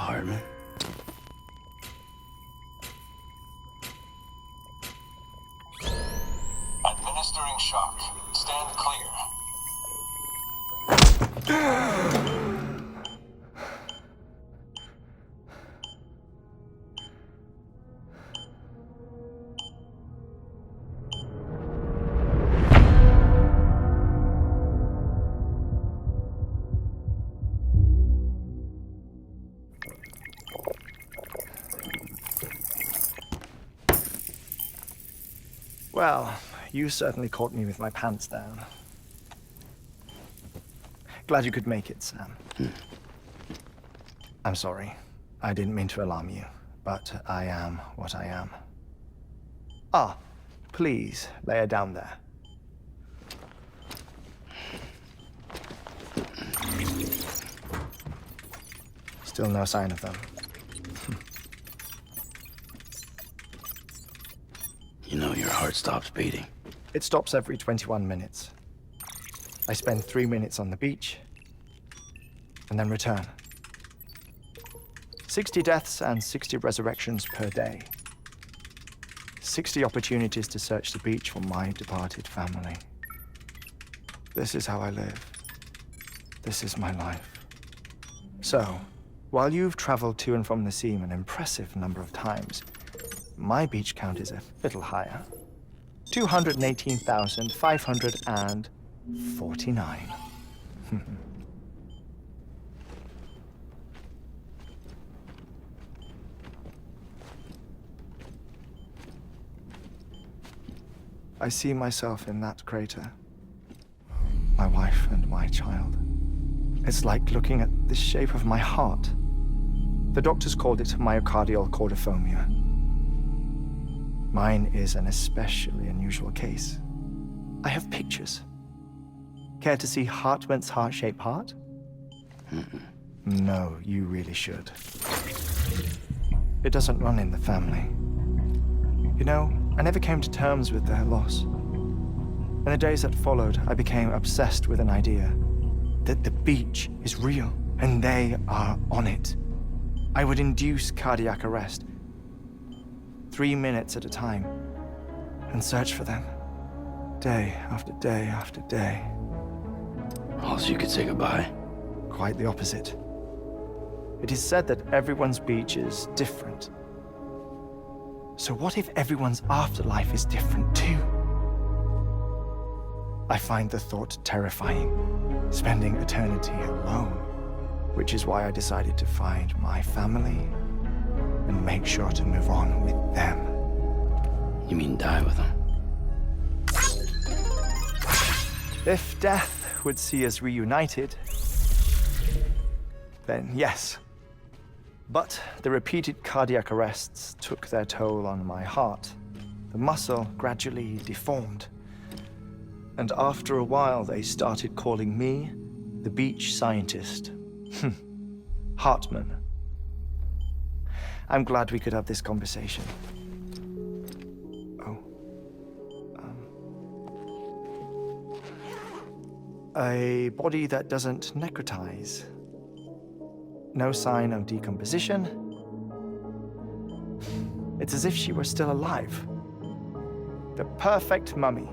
Hartman. Administering shock. Stand clear. Well, you certainly caught me with my pants down. Glad you could make it, Sam. I'm sorry. I didn't mean to alarm you, but I am what I am. Ah, please, lay her down there. Still no sign of them. You know your heart stops beating. It stops every 21 minutes. I spend 3 minutes on the beach, and then return. 60 deaths and 60 resurrections per day. 60 opportunities to search the beach for my departed family. This is how I live. This is my life. So, while you've traveled to and from the scene an impressive number of times, my beach count is a little higher. 218,549. I see myself in that crater. My wife and my child. It's like looking at the shape of my heart. The doctors called it myocardial cordiformia. Mine is an especially unusual case. I have pictures. Care to see Hartman's heart-shaped heart? No, you really should. It doesn't run in the family. You know, I never came to terms with their loss. In the days that followed, I became obsessed with an idea that the beach is real and they are on it. I would induce cardiac arrest, 3 minutes at a time, and search for them, day after day after day. Also, you could say goodbye. Quite the opposite. It is said that everyone's beach is different. So what if everyone's afterlife is different too? I find the thought terrifying, spending eternity alone, which is why I decided to find my family and make sure to move on with them. You mean die with them? If death would see us reunited, then yes. But the repeated cardiac arrests took their toll on my heart. The muscle gradually deformed. And after a while, they started calling me the beach scientist. Hartman. I'm glad we could have this conversation. A body that doesn't necrotize. No sign of decomposition. It's as if she were still alive. The perfect mummy.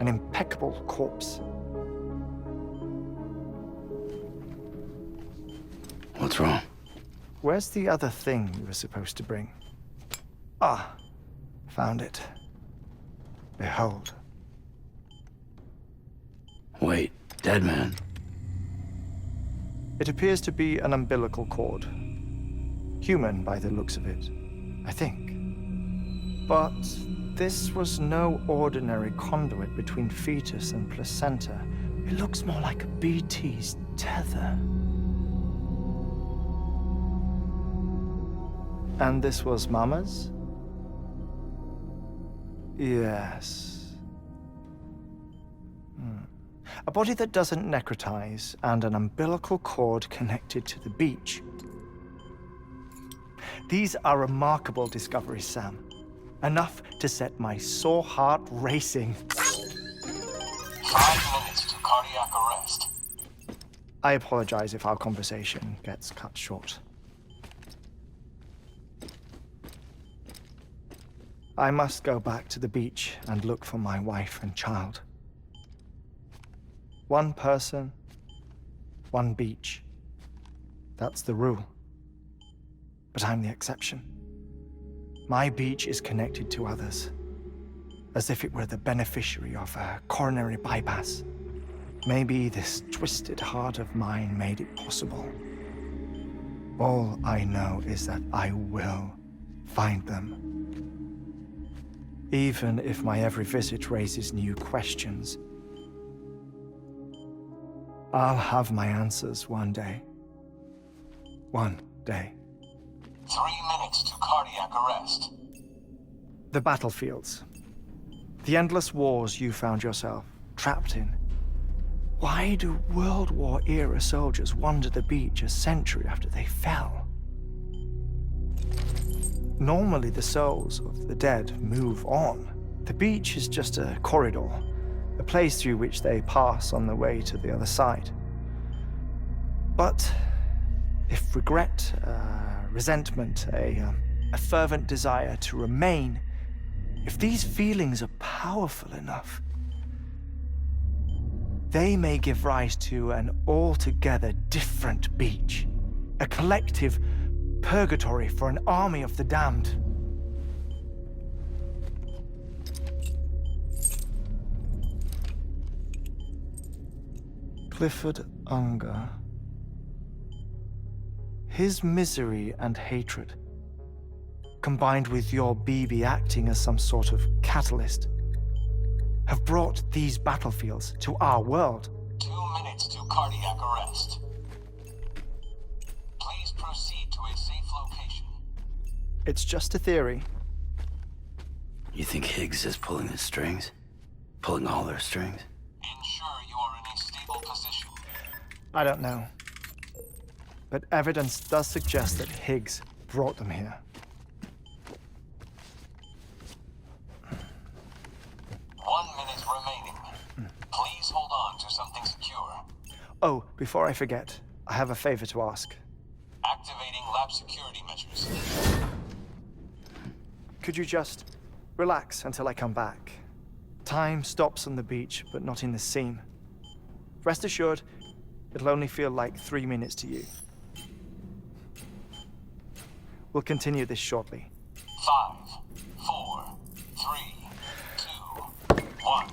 An impeccable corpse. What's wrong? Where's the other thing you were supposed to bring? Ah, found it. Behold. Wait, dead man. It appears to be an umbilical cord. Human by the looks of it, I think. But this was no ordinary conduit between fetus and placenta. It looks more like a BT's tether. And this was Mama's? Yes. A body that doesn't necrotize and an umbilical cord connected to the beach. These are remarkable discoveries, Sam. Enough to set my sore heart racing. 5 minutes to cardiac arrest. I apologize if our conversation gets cut short. I must go back to the beach and look for my wife and child. One person, one beach. That's the rule. But I'm the exception. My beach is connected to others, as if it were the beneficiary of a coronary bypass. Maybe this twisted heart of mine made it possible. All I know is that I will find them. Even if my every visit raises new questions, I'll have my answers one day. One day. 3 minutes to cardiac arrest. The battlefields. The endless wars you found yourself trapped in. Why do World War-era soldiers wander the beach a century after they fell? Normally, the souls of the dead move on. The beach is just a corridor, a place through which they pass on the way to the other side. But if regret, resentment, a fervent desire to remain, if these feelings are powerful enough, they may give rise to an altogether different beach, a collective purgatory for an army of the damned. Clifford Unger. His misery and hatred, combined with your BB acting as some sort of catalyst, have brought these battlefields to our world. 2 minutes to cardiac arrest. Please proceed to a safe location. It's just a theory. You think Higgs is pulling the strings? Pulling all their strings? Ensure you are in a stable position. I don't know. But evidence does suggest that Higgs brought them here. 1 minute remaining. Please hold on to something secure. Oh, before I forget, I have a favor to ask. Activating lab security measures. Could you just relax until I come back? Time stops on the beach, but not in the scene. Rest assured, it'll only feel like 3 minutes to you. We'll continue this shortly. 5, 4, 3, 2, 1.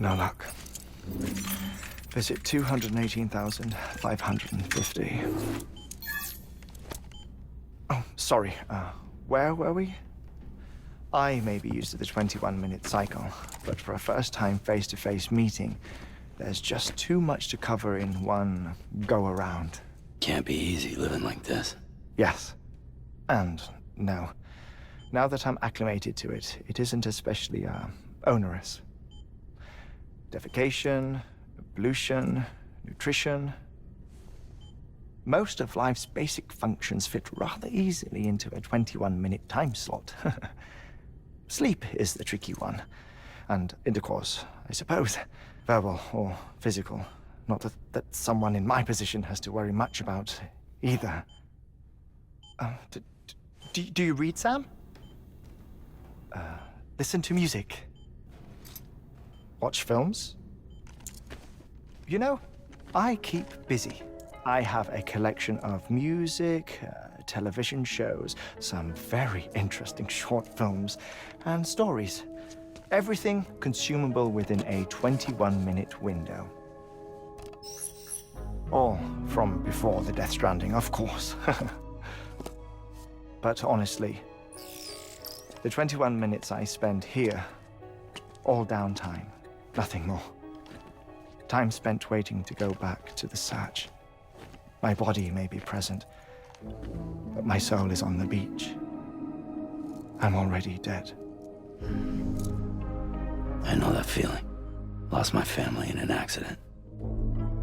No luck. Visit 218,550. Oh, sorry. Where were we? I may be used to the 21-minute cycle, but for a first-time face-to-face meeting, there's just too much to cover in one go-around. Can't be easy living like this. Yes. And no. Now that I'm acclimated to it, it isn't especially, onerous. Defecation, ablution, nutrition. Most of life's basic functions fit rather easily into a 21-minute time slot. Sleep is the tricky one. And intercourse, I suppose. Verbal or physical. Not that someone in my position has to worry much about either. Do you read, Sam? Listen to music. Watch films. You know, I keep busy. I have a collection of music, television shows, some very interesting short films, and stories. Everything consumable within a 21-minute window. All from before the Death Stranding, of course. But honestly, the 21 minutes I spend here, all downtime, nothing more. Time spent waiting to go back to the Satch. My body may be present, but my soul is on the beach. I'm already dead. I know that feeling. Lost my family in an accident.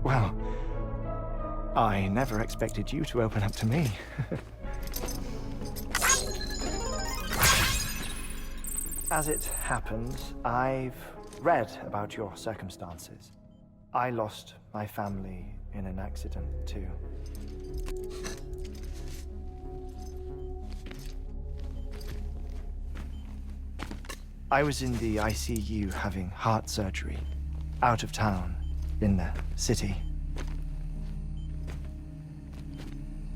Well, I never expected you to open up to me. As it happens, I've read about your circumstances. I lost my family in an accident, too. I was in the ICU having heart surgery, out of town, in the city.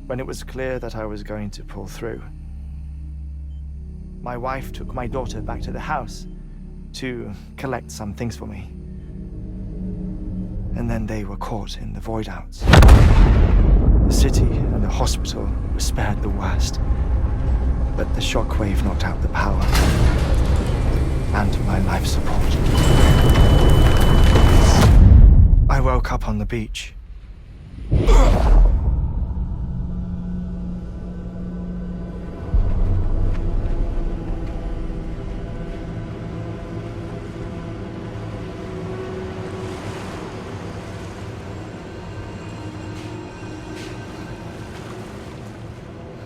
When it was clear that I was going to pull through, my wife took my daughter back to the house to collect some things for me. And then they were caught in the void outs. The city and the hospital were spared the worst, but the shockwave knocked out the power and my life support. I woke up on the beach.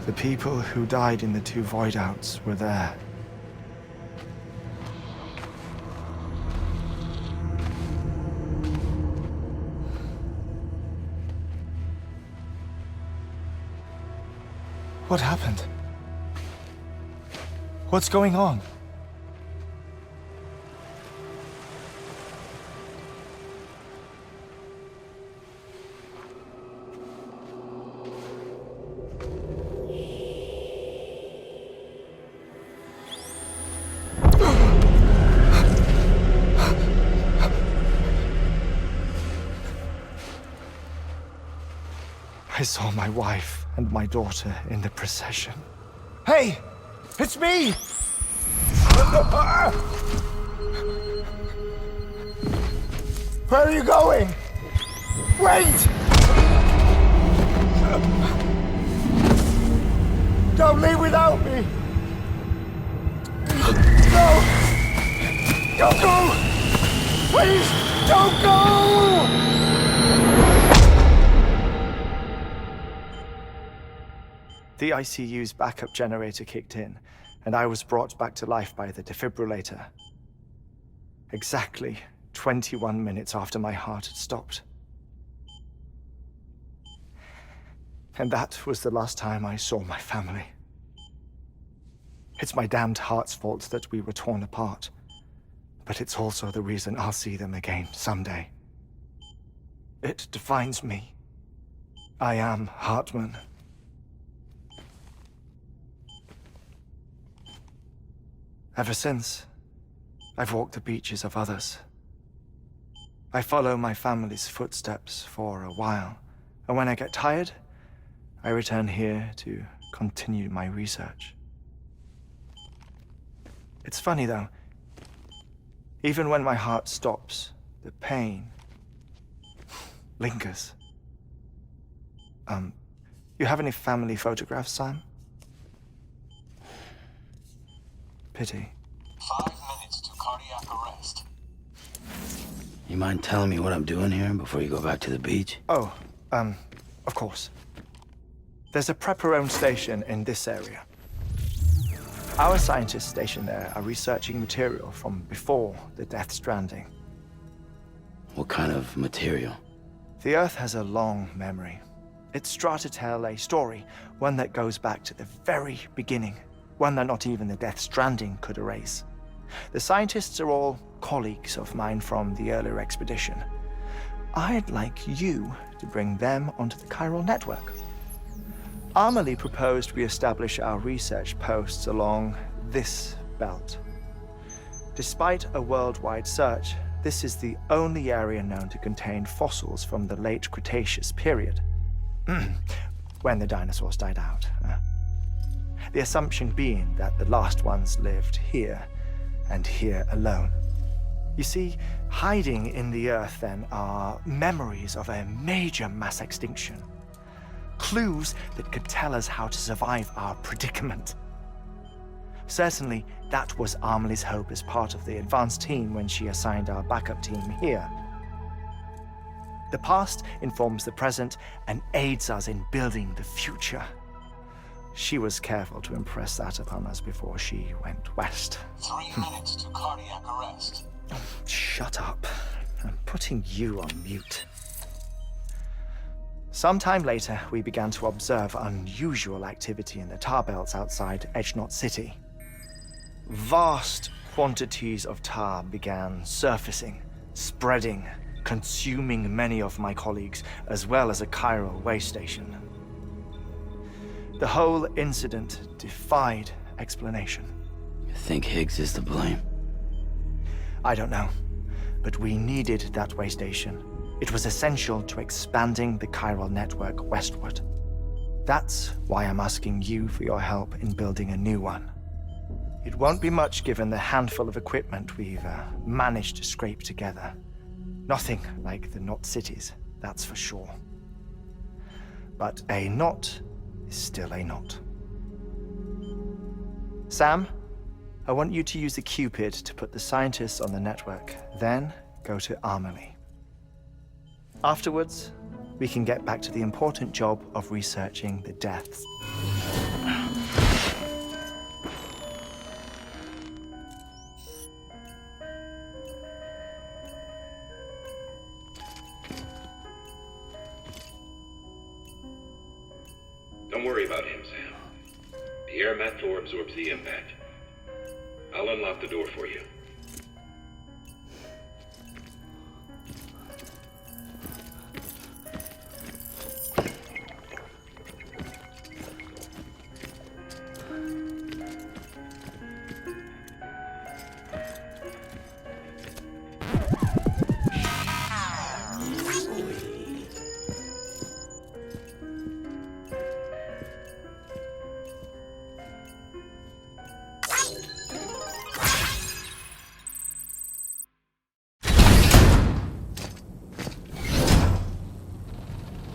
The people who died in the two void outs were there. What happened? What's going on? I saw my wife and my daughter in the procession. Hey! It's me! Where are you going? Wait! Don't leave without me! No! Don't go! Please, don't go! The ICU's backup generator kicked in, and I was brought back to life by the defibrillator. Exactly 21 minutes after my heart had stopped. And that was the last time I saw my family. It's my damned heart's fault that we were torn apart, but it's also the reason I'll see them again someday. It defines me. I am Hartman. Ever since, I've walked the beaches of others, I follow my family's footsteps for a while, and when I get tired, I return here to continue my research. It's funny though, even when my heart stops, the pain lingers. You have any family photographs, Sam? Pity. 5 minutes to cardiac arrest. You mind telling me what I'm doing here before you go back to the beach? Oh, of course. There's a prepper-owned station in this area. Our scientists stationed there are researching material from before the Death Stranding. What kind of material? The Earth has a long memory. It's trying to tell a story, one that goes back to the very beginning, one that not even the Death Stranding could erase. The scientists are all colleagues of mine from the earlier expedition. I'd like you to bring them onto the chiral network. Amelie proposed we establish our research posts along this belt. Despite a worldwide search, this is the only area known to contain fossils from the late Cretaceous period, when the dinosaurs died out. The assumption being that the last ones lived here, and here alone. You see, hiding in the Earth then are memories of a major mass extinction. Clues that could tell us how to survive our predicament. Certainly, that was Amelie's hope as part of the advanced team when she assigned our backup team here. The past informs the present and aids us in building the future. She was careful to impress that upon us before she went west. 3 minutes to cardiac arrest. Shut up. I'm putting you on mute. Sometime later, we began to observe unusual activity in the tar belts outside Edgenot City. Vast quantities of tar began surfacing, spreading, consuming many of my colleagues, as well as a chiral way station. The whole incident defied explanation. You think Higgs is to blame? I don't know, but we needed that way station. It was essential to expanding the chiral network westward. That's why I'm asking you for your help in building a new one. It won't be much given the handful of equipment we've managed to scrape together. Nothing like the knot cities, that's for sure. But a knot is still a knot. Sam, I want you to use the Cupid to put the scientists on the network, then go to Amelie. Afterwards, we can get back to the important job of researching the deaths. Don't worry about him, Sam. The air mat floor absorbs the impact. I'll unlock the door for you.